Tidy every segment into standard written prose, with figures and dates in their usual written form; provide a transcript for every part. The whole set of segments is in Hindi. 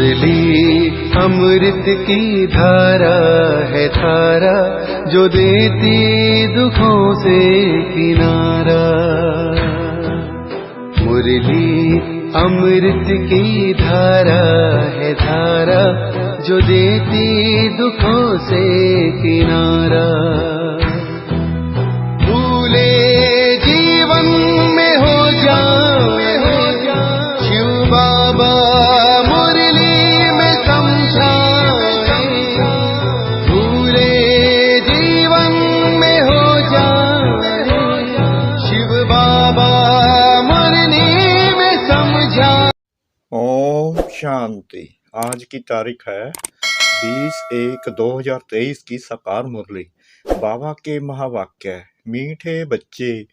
मुरली अमृत की धारा है धारा, जो देती दुखों से किनारा। मुरली अमृत की धारा है धारा, जो देती दुखों से किनारा। भूले जीवन में हो जाए शिव बाबा मुरली में समझाए। भूले जीवन में हो जाए शिव बाबा मुरली में समझाए। ओम शांति। आज की तारीख है 20/1/2023 की साकार मुरली। बाबा के महावाक्य: मीठे बच्चे,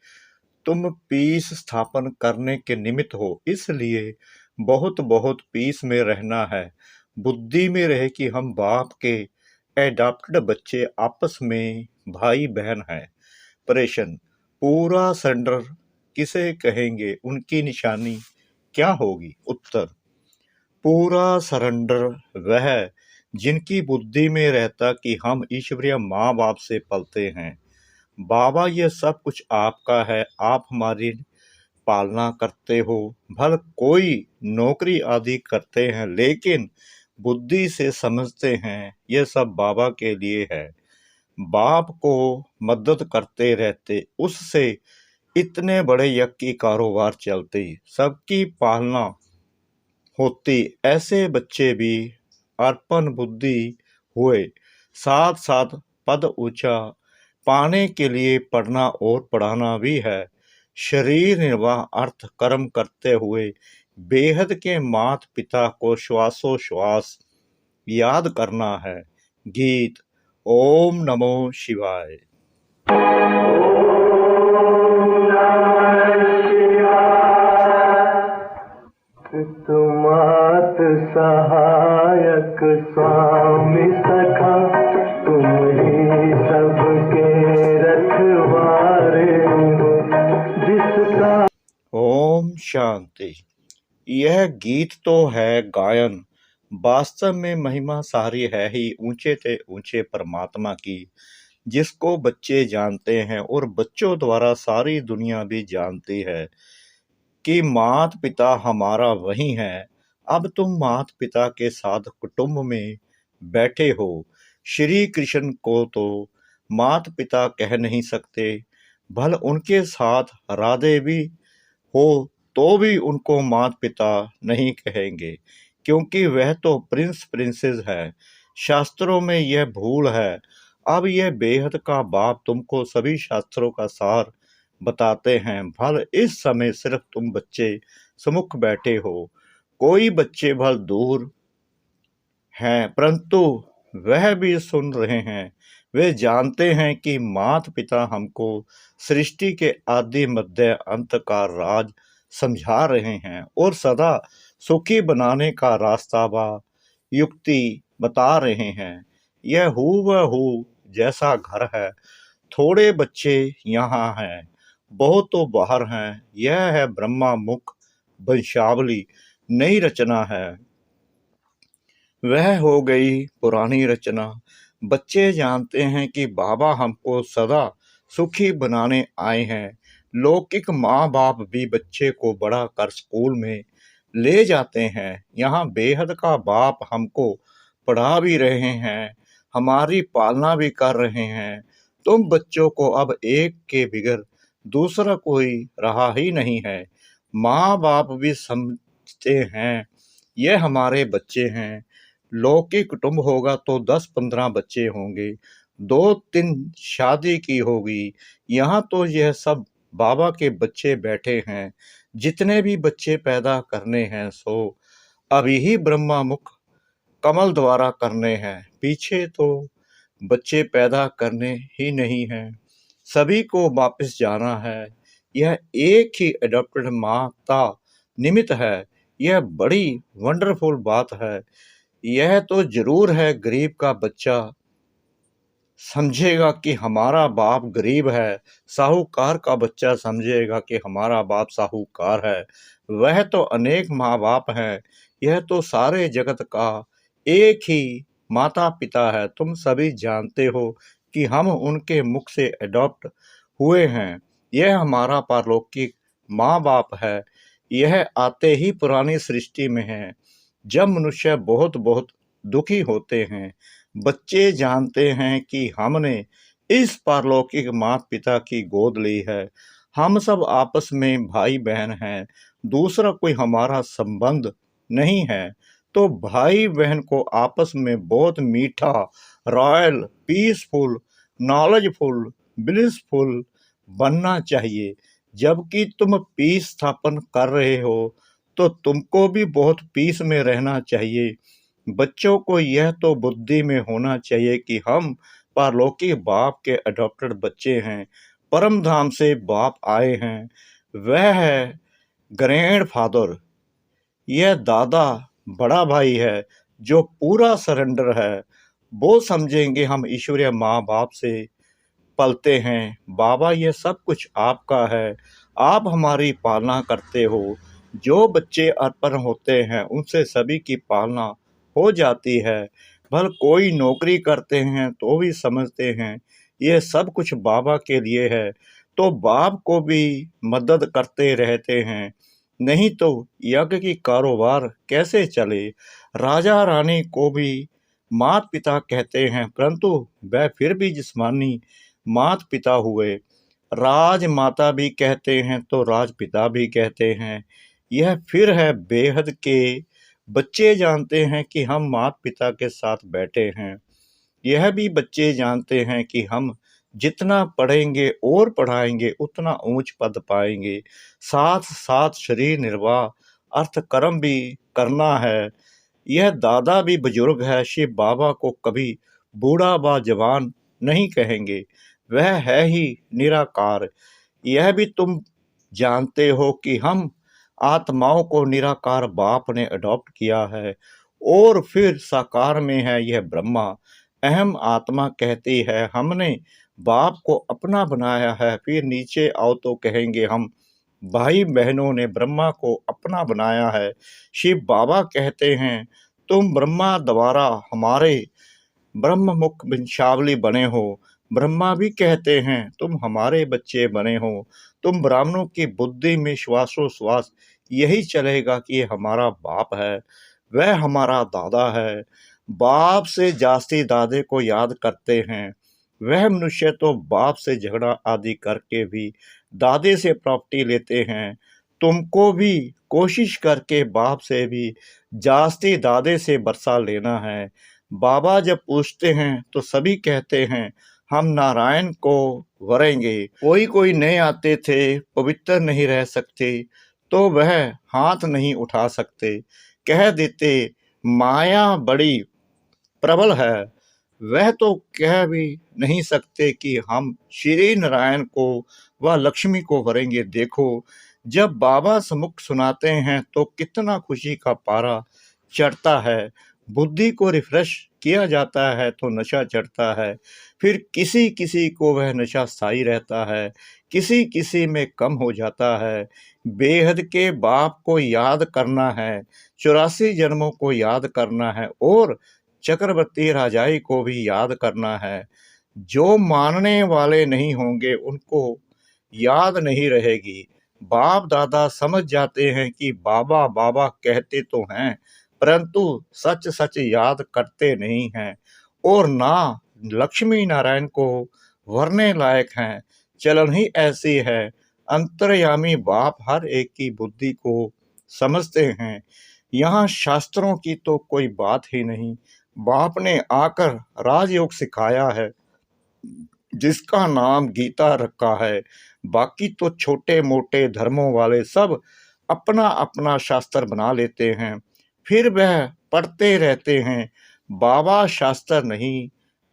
तुम पीस स्थापन करने के निमित्त हो, इसलिए बहुत बहुत पीस में रहना है। बुद्धि में रहे कि हम बाप के एडॉप्टेड बच्चे आपस में भाई बहन हैं। प्रश्न: पूरा सरेंडर किसे कहेंगे, उनकी निशानी क्या होगी? उत्तर: पूरा सरेंडर वह जिनकी बुद्धि में रहता कि हम ईश्वरीय माँ बाप से पलते हैं। बाबा, यह सब कुछ आपका है, आप हमारी पालना करते हो। भल कोई नौकरी आदि करते हैं, लेकिन बुद्धि से समझते हैं यह सब बाबा के लिए है। बाप को मदद करते रहते, उससे इतने बड़े यज्ञ की कारोबार चलती, सबकी पालना होती। ऐसे बच्चे भी अर्पण बुद्धि हुए। साथ साथ पद ऊंचा पाने के लिए पढ़ना और पढ़ाना भी है। शरीर निर्वाह अर्थ कर्म करते हुए बेहद के माता पिता को श्वासोश्वास याद करना है। गीत: ओम नमो शिवाय। तुमात सहायक स्वामी सखा, तुम ही सबके रखवारे हो जिसका। ओम शांति। यह गीत तो है गायन, वास्तव में महिमा सारी है ही ऊंचे से ऊंचे परमात्मा की, जिसको बच्चे जानते हैं और बच्चों द्वारा सारी दुनिया भी जानती है कि माता पिता हमारा वही है। अब तुम माता पिता के साथ कुटुंब में बैठे हो। श्री कृष्ण को तो माता पिता कह नहीं सकते, भल उनके साथ राधे भी हो तो भी उनको माता पिता नहीं कहेंगे, क्योंकि वह तो प्रिंस प्रिंसेस है। शास्त्रों में यह भूल है। अब यह बेहद का बाप तुमको सभी शास्त्रों का सार बताते हैं। भल इस समय सिर्फ तुम बच्चे सम्मुख बैठे हो, कोई बच्चे भल दूर हैं, परंतु वह भी सुन रहे हैं। वे जानते हैं कि माता पिता हमको सृष्टि के आदि मध्य अंत का राज समझा रहे हैं और सदा सुखी बनाने का रास्ता व युक्ति बता रहे हैं। यह हूबहू जैसा घर है, थोड़े बच्चे यहाँ हैं, बहुत तो बाहर हैं। यह है ब्रह्मा मुख वंशावली, नई रचना है, वह हो गई पुरानी रचना। बच्चे जानते हैं कि बाबा हमको सदा सुखी बनाने आए हैं। लौकिक माँ बाप भी बच्चे को बड़ा कर स्कूल में ले जाते हैं। यहाँ बेहद का बाप हमको पढ़ा भी रहे हैं, हमारी पालना भी कर रहे हैं। तुम बच्चों को अब एक के बिगर दूसरा कोई रहा ही नहीं है। माँ बाप भी समझते हैं यह हमारे बच्चे हैं। लौकिक कुटुंब होगा तो 10-15 बच्चे होंगे, 2-3 शादी की होगी। यहाँ तो यह सब बाबा के बच्चे बैठे हैं। जितने भी बच्चे पैदा करने हैं सो अभी ही ब्रह्मा मुख कमल द्वारा करने हैं, पीछे तो बच्चे पैदा करने ही नहीं हैं। सभी को वापस जाना है। यह एक ही एडॉप्टेड माता निमित्त है। यह बड़ी वंडरफुल बात है। यह तो जरूर है गरीब का बच्चा समझेगा कि हमारा बाप गरीब है, साहूकार का बच्चा समझेगा कि हमारा बाप साहूकार है। वह तो अनेक माँ बाप हैं, यह तो सारे जगत का एक ही माता पिता है। तुम सभी जानते हो कि हम उनके मुख से एडॉप्ट हुए हैं। यह हमारा पारलौकिक माँ बाप है। यह आते ही पुरानी सृष्टि में है, जब मनुष्य बहुत बहुत दुखी होते हैं। बच्चे जानते हैं कि हमने इस पारलौकिक माता पिता की गोद ली है। हम सब आपस में भाई बहन हैं, दूसरा कोई हमारा संबंध नहीं है। तो भाई बहन को आपस में बहुत मीठा, रॉयल, पीसफुल, नॉलेजफुल, ब्लिसफुल बनना चाहिए। जबकि तुम पीस स्थापन कर रहे हो तो तुमको भी बहुत पीस में रहना चाहिए। बच्चों को यह तो बुद्धि में होना चाहिए कि हम पारलौकिक बाप के अडॉप्टेड बच्चे हैं। परम धाम से बाप आए हैं, वह है ग्रैंड फादर। यह दादा बड़ा भाई है जो पूरा सरेंडर है। वो समझेंगे हम ईश्वरीय माँ बाप से पलते हैं। बाबा, ये सब कुछ आपका है, आप हमारी पालना करते हो। जो बच्चे अर्पण होते हैं उनसे सभी की पालना हो जाती है। भल कोई नौकरी करते हैं तो भी समझते हैं ये सब कुछ बाबा के लिए है, तो बाप को भी मदद करते रहते हैं। नहीं तो यज्ञ की कारोबार कैसे चले। राजा रानी को भी माता पिता कहते हैं, परंतु वह फिर भी जिस्मानी माता पिता हुए। राज माता भी कहते हैं तो राज पिता भी कहते हैं। यह फिर है बेहद के बच्चे जानते हैं कि हम माता पिता के साथ बैठे हैं। यह भी बच्चे जानते हैं कि हम जितना पढ़ेंगे और पढ़ाएंगे उतना ऊंच पद पाएंगे। साथ साथ शरीर निर्वाह अर्थ कर्म भी करना है। यह दादा भी बुजुर्ग है। शिव बाबा को कभी बूढ़ा व जवान नहीं कहेंगे, वह है ही निराकार। यह भी तुम जानते हो कि हम आत्माओं को निराकार बाप ने अडॉप्ट किया है और फिर साकार में है यह ब्रह्मा। अहम आत्मा कहती है हमने बाप को अपना बनाया है। फिर नीचे आओ तो कहेंगे हम भाई बहनों ने ब्रह्मा को अपना बनाया है। शिव बाबा कहते हैं तुम ब्रह्मा द्वारा हमारे ब्रह्म मुख वंशावली बने हो। ब्रह्मा भी कहते हैं तुम हमारे बच्चे बने हो। तुम ब्राह्मणों की बुद्धि में श्वासोश्वास यही चलेगा कि ये हमारा बाप है, वह हमारा दादा है। बाप से जास्ती दादे को याद करते हैं। वह मनुष्य तो बाप से झगड़ा आदि करके भी दादे से प्रॉपर्टी लेते हैं। तुमको भी कोशिश करके बाप से भी जास्ती दादे से बरसा लेना है। बाबा जब पूछते हैं तो सभी कहते हैं हम नारायण को वरेंगे। कोई कोई नए आते थे, पवित्र नहीं रह सकते तो वह हाथ नहीं उठा सकते, कह देते माया बड़ी प्रबल है। वह तो कह भी नहीं सकते कि हम श्री नारायण को व लक्ष्मी को वरेंगे। देखो जब बाबा सम्मुख सुनाते हैं तो कितना खुशी का पारा चढ़ता है। बुद्धि को रिफ्रेश किया जाता है तो नशा चढ़ता है। फिर किसी किसी को वह नशा स्थायी रहता है, किसी किसी में कम हो जाता है। बेहद के बाप को याद करना है, 84 जन्मों को याद करना है और चक्रवर्ती राजाई को भी याद करना है। जो मानने वाले नहीं होंगे उनको याद नहीं रहेगी। बाप दादा समझ जाते हैं कि बाबा बाबा कहते तो हैं परंतु सच सच याद करते नहीं हैं और ना लक्ष्मी नारायण को वरने लायक हैं। चलन ही ऐसी है। अंतर्यामी बाप हर एक की बुद्धि को समझते हैं। यहाँ शास्त्रों की तो कोई बात ही नहीं। बाप ने आकर राजयोग सिखाया है जिसका नाम गीता रखा है। बाकी तो छोटे मोटे धर्मों वाले सब अपना अपना शास्त्र बना लेते हैं, फिर वह पढ़ते रहते हैं। बाबा शास्त्र नहीं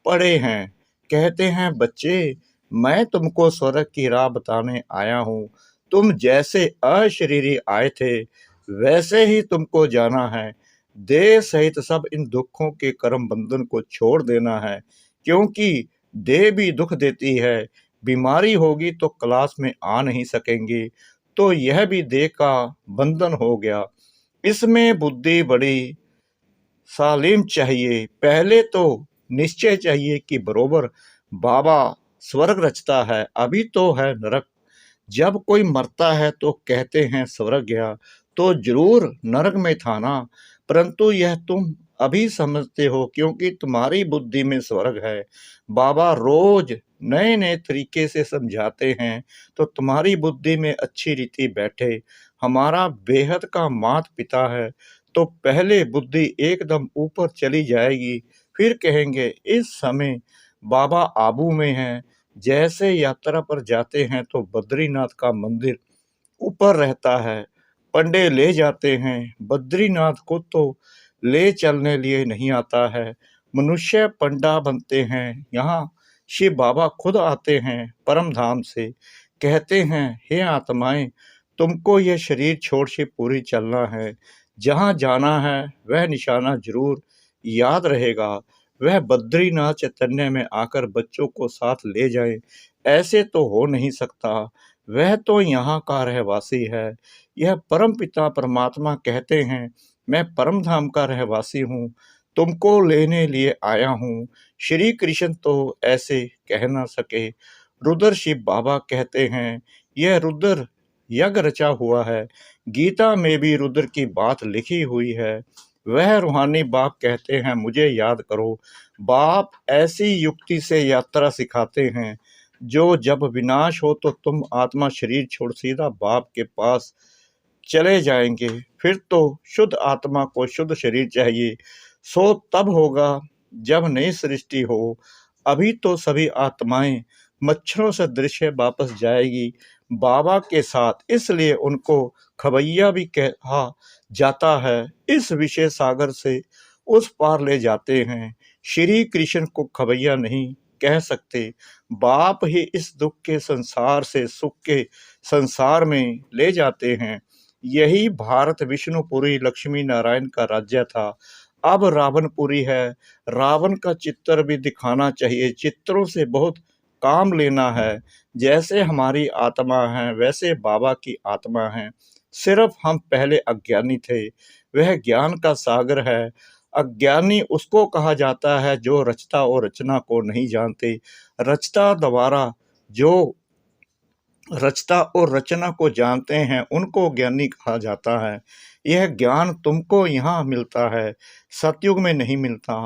पढ़े हैं। कहते हैं बच्चे मैं तुमको स्वर्ग की राह बताने आया हूँ। तुम जैसे अशरीरी आए थे वैसे ही तुमको जाना है। देह सहित सब इन दुखों के कर्म बंधन को छोड़ देना है, क्योंकि देह भी दुख देती है। बीमारी होगी तो क्लास में आ नहीं सकेंगे, तो यह भी देह का बंधन हो गया। इसमें बुद्धि बड़ी सालिम चाहिए। पहले तो निश्चय चाहिए कि बरोबर बाबा स्वर्ग रचता है, अभी तो है नरक। जब कोई मरता है तो कहते हैं स्वर्ग गया, तो जरूर नरक में था ना। परंतु यह तुम अभी समझते हो क्योंकि तुम्हारी बुद्धि में स्वर्ग है। बाबा रोज नए नए तरीके से समझाते हैं तो तुम्हारी बुद्धि में अच्छी रीति बैठे। हमारा बेहद का माता पिता है, तो पहले बुद्धि एकदम ऊपर चली जाएगी, फिर कहेंगे इस समय बाबा आबू में हैं। जैसे यात्रा पर जाते हैं तो बद्रीनाथ का मंदिर ऊपर रहता है, पंडे ले जाते हैं। बद्रीनाथ को तो ले चलने लिए नहीं आता है, मनुष्य पंडा बनते हैं। यहाँ शिव बाबा खुद आते हैं परम धाम से, कहते हैं हे आत्माएं, तुमको यह शरीर छोड़ शिवपुरी चलना है। जहाँ जाना है वह निशाना जरूर याद रहेगा। वह बद्रीनाथ चैतन्य में आकर बच्चों को साथ ले जाए, ऐसे तो हो नहीं सकता। वह तो यहाँ का रहवासी है। यह परम पिता परमात्मा कहते हैं मैं परम धाम का रहवासी हूँ, तुमको लेने लिए आया हूँ। श्री कृष्ण तो ऐसे कह ना सके। रुद्र शिव बाबा कहते हैं यह रुद्र यज्ञ रचा हुआ है। गीता में भी रुद्र की बात लिखी हुई है। वह रूहानी बाप कहते हैं मुझे याद करो। बाप ऐसी युक्ति से यात्रा सिखाते हैं जो जब विनाश हो तो तुम आत्मा शरीर छोड़ सीधा बाप के पास चले जाएंगे। फिर तो शुद्ध आत्मा को शुद्ध शरीर चाहिए, सो तब होगा जब नई सृष्टि हो। अभी तो सभी आत्माएं मच्छरों से दृश्य वापस जाएगी बाबा के साथ, इसलिए उनको खवैया भी कहा जाता है। इस विषय सागर से उस पार ले जाते हैं। श्री कृष्ण को खवैया नहीं कह सकते। बाप ही इस दुख के संसार से सुख के संसार में ले जाते हैं। यही भारत विष्णुपुरी लक्ष्मी नारायण का राज्य था, अब रावणपुरी है। रावण का चित्र भी दिखाना चाहिए, चित्रों से बहुत काम लेना है। जैसे हमारी आत्मा है वैसे बाबा की आत्मा है, सिर्फ हम पहले अज्ञानी थे। वह ज्ञान का सागर है। अज्ञानी उसको कहा जाता है जो रचता और रचना को नहीं जानते। रचता द्वारा जो रचता और रचना को जानते हैं उनको ज्ञानी कहा जाता है। यह ज्ञान तुमको यहाँ मिलता है, सतयुग में नहीं मिलता।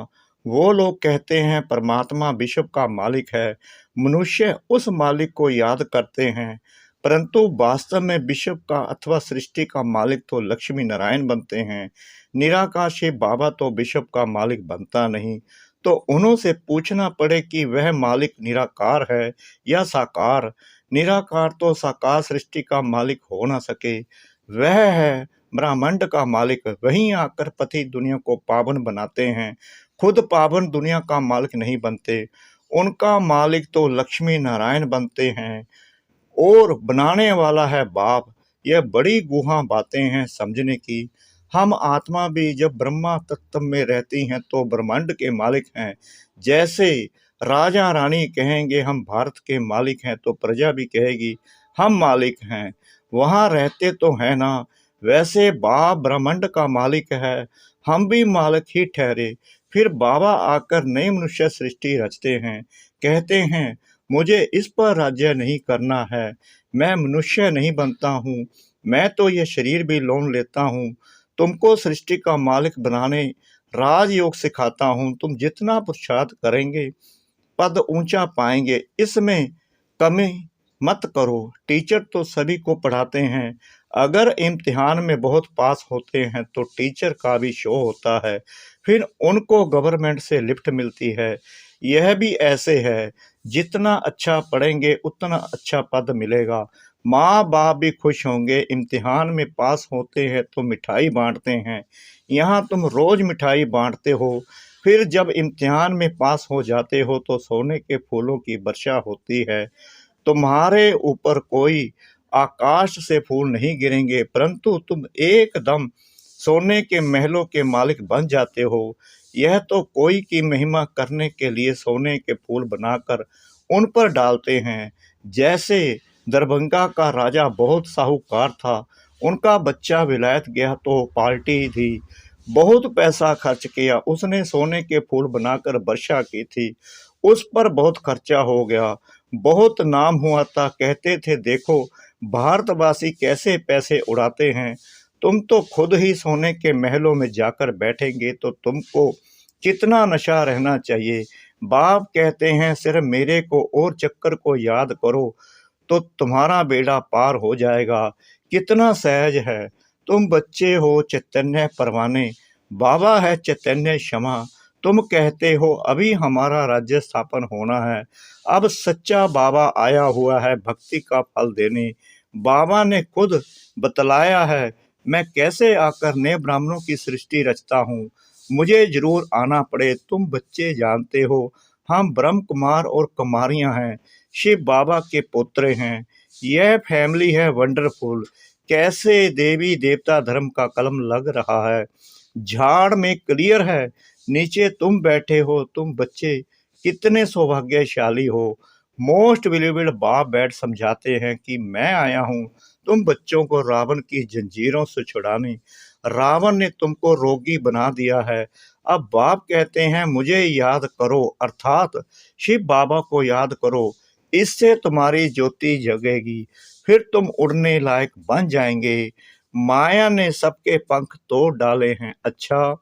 वो लोग कहते हैं परमात्मा विश्व का मालिक है, मनुष्य उस मालिक को याद करते हैं, परंतु वास्तव में विश्व का अथवा सृष्टि का मालिक तो लक्ष्मी नारायण बनते हैं। निराकाशी बाबा तो विश्व का मालिक बनता नहीं। तो उन्हों से पूछना पड़े कि वह मालिक निराकार है या साकार। निराकार तो साकार सृष्टि का मालिक हो ना सके, वह है ब्रह्मांड का मालिक। वहीं आकर पति दुनिया को पावन बनाते हैं, खुद पावन दुनिया का मालिक नहीं बनते। उनका मालिक तो लक्ष्मी नारायण बनते हैं और बनाने वाला है बाप। यह बड़ी गुहा बातें हैं समझने की। हम आत्मा भी जब ब्रह्मा तत्व में रहती हैं तो ब्रह्मांड के मालिक हैं। जैसे राजा रानी कहेंगे हम भारत के मालिक हैं तो प्रजा भी कहेगी हम मालिक हैं, वहाँ रहते तो है ना। वैसे बाप ब्रह्मांड का मालिक है, हम भी मालिक ही ठहरे। फिर बाबा आकर नई मनुष्य सृष्टि रचते हैं, कहते हैं मुझे इस पर राज्य नहीं करना है, मैं मनुष्य नहीं बनता हूँ, मैं तो यह शरीर भी लोन लेता हूँ। तुमको सृष्टि का मालिक बनाने राजयोग सिखाता हूँ। तुम जितना पुरुषार्थ करेंगे पद ऊंचा पाएंगे, इसमें कमी मत करो। टीचर तो सभी को पढ़ाते हैं, अगर इम्तिहान में बहुत पास होते हैं तो टीचर का भी शो होता है, फिर उनको गवर्नमेंट से लिफ्ट मिलती है। यह भी ऐसे है, जितना अच्छा पढ़ेंगे उतना अच्छा पद मिलेगा, माँ बाप भी खुश होंगे। इम्तिहान में पास होते हैं तो मिठाई बांटते हैं, यहाँ तुम रोज मिठाई बांटते हो। फिर जब इम्तिहान में पास हो जाते हो तो सोने के फूलों की वर्षा होती है। तुम्हारे ऊपर कोई आकाश से फूल नहीं गिरेंगे, परंतु तुम एकदम सोने के महलों के मालिक बन जाते हो। यह तो कोई की महिमा करने के लिए सोने के फूल बनाकर उन पर डालते हैं। जैसे दरभंगा का राजा बहुत साहूकार था, उनका बच्चा विलायत गया तो पार्टी थी, बहुत पैसा खर्च किया। उसने सोने के फूल बनाकर वर्षा की थी, उस पर बहुत खर्चा हो गया, बहुत नाम हुआ था। कहते थे देखो भारतवासी कैसे पैसे उड़ाते हैं। तुम तो खुद ही सोने के महलों में जाकर बैठेंगे तो तुमको कितना नशा रहना चाहिए। बाप कहते हैं सिर्फ मेरे को और चक्कर को याद करो तो तुम्हारा बेड़ा पार हो जाएगा। कितना सहज है। तुम बच्चे हो चैतन्य परवाने, बाबा है चैतन्य क्षमा। तुम कहते हो अभी हमारा राज्य स्थापन होना है, अब सच्चा बाबा आया हुआ है भक्ति का फल देने। बाबा ने खुद बतलाया है मैं कैसे आकर नए ब्राह्मणों की सृष्टि रचता हूँ। मुझे जरूर आना पड़े। तुम बच्चे जानते हो हम ब्रह्म कुमार और कुमारियां हैं, शिव बाबा के पोत्रे हैं। यह फैमिली है वंडरफुल। कैसे देवी देवता धर्म का कलम लग रहा है। झाड़ में क्लियर है, नीचे तुम बैठे हो। तुम बच्चे कितने सौभाग्यशाली हो। मोस्ट विलेबल बाप बैठ समझाते हैं कि मैं आया हूँ तुम बच्चों को रावण की जंजीरों से छुड़ाने। रावण ने तुमको रोगी बना दिया है। अब बाप कहते हैं मुझे याद करो, अर्थात शिव बाबा को याद करो। इससे तुम्हारी ज्योति जगेगी, फिर तुम उड़ने लायक बन जाएंगे। माया ने सबके पंख तोड़ डाले हैं। अच्छा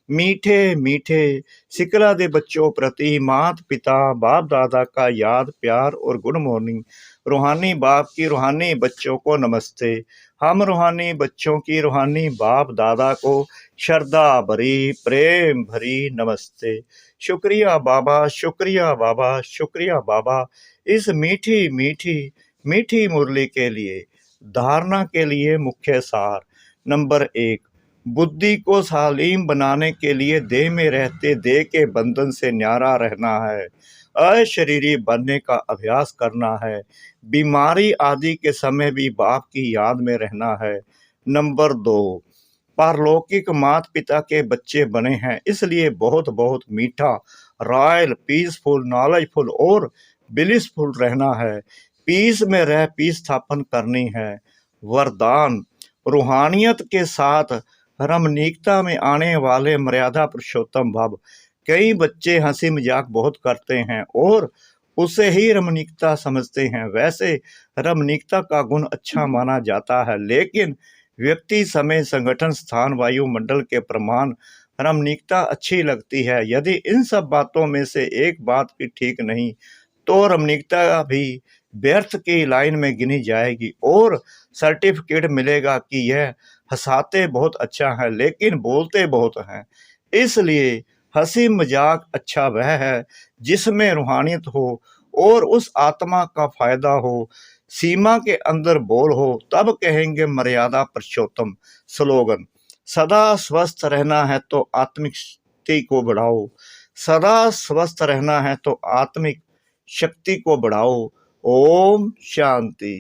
मीठे मीठे सिकला दे बच्चों प्रति माता पिता बाप दादा का याद प्यार और गुड मॉर्निंग। रूहानी बाप की रूहानी बच्चों को नमस्ते। हम रूहानी बच्चों की रूहानी बाप दादा को श्रद्धा भरी प्रेम भरी नमस्ते। शुक्रिया बाबा, शुक्रिया बाबा, शुक्रिया बाबा इस मीठी मीठी मीठी मुरली के लिए। धारणा के लिए मुख्य सार। नंबर 1, बुद्धि को सालीम बनाने के लिए देह में रहते देह के बंधन से न्यारा रहना है, अशरीरी बनने का अभ्यास करना है, बीमारी आदि के समय भी बाप की याद में रहना है। नंबर 2, पारलौकिक माता पिता के बच्चे बने हैं, इसलिए बहुत बहुत मीठा, रॉयल, पीसफुल, नॉलेजफुल और ब्लिसफुल रहना है। पीस में रह पीस स्थापन करनी है। वरदान, रूहानियत के साथ रमणीकता में आने वाले मर्यादा पुरुषोत्तम भव। कई बच्चे हंसी मजाक बहुत करते हैं और उसे ही रमणीकता समझते हैं। वैसे रमणीकता का गुण अच्छा माना जाता है, लेकिन व्यक्ति, समय, संगठन, स्थान, वायुमंडल के प्रमाण रमणीकता अच्छी लगती है। यदि इन सब बातों में से एक बात भी ठीक नहीं तो रमणीकता भी व्यर्थ की लाइन में गिनी जाएगी और सर्टिफिकेट मिलेगा कि यह हंसाते बहुत अच्छा है लेकिन बोलते बहुत हैं। इसलिए हंसी मजाक अच्छा वह है जिसमें रूहानियत हो और उस आत्मा का फायदा हो, सीमा के अंदर बोल हो, तब कहेंगे मर्यादा पुरुषोत्तम। स्लोगन, सदा स्वस्थ रहना है तो आत्मिक शक्ति को बढ़ाओ। सदा स्वस्थ रहना है तो आत्मिक शक्ति को बढ़ाओ। ओम शांति।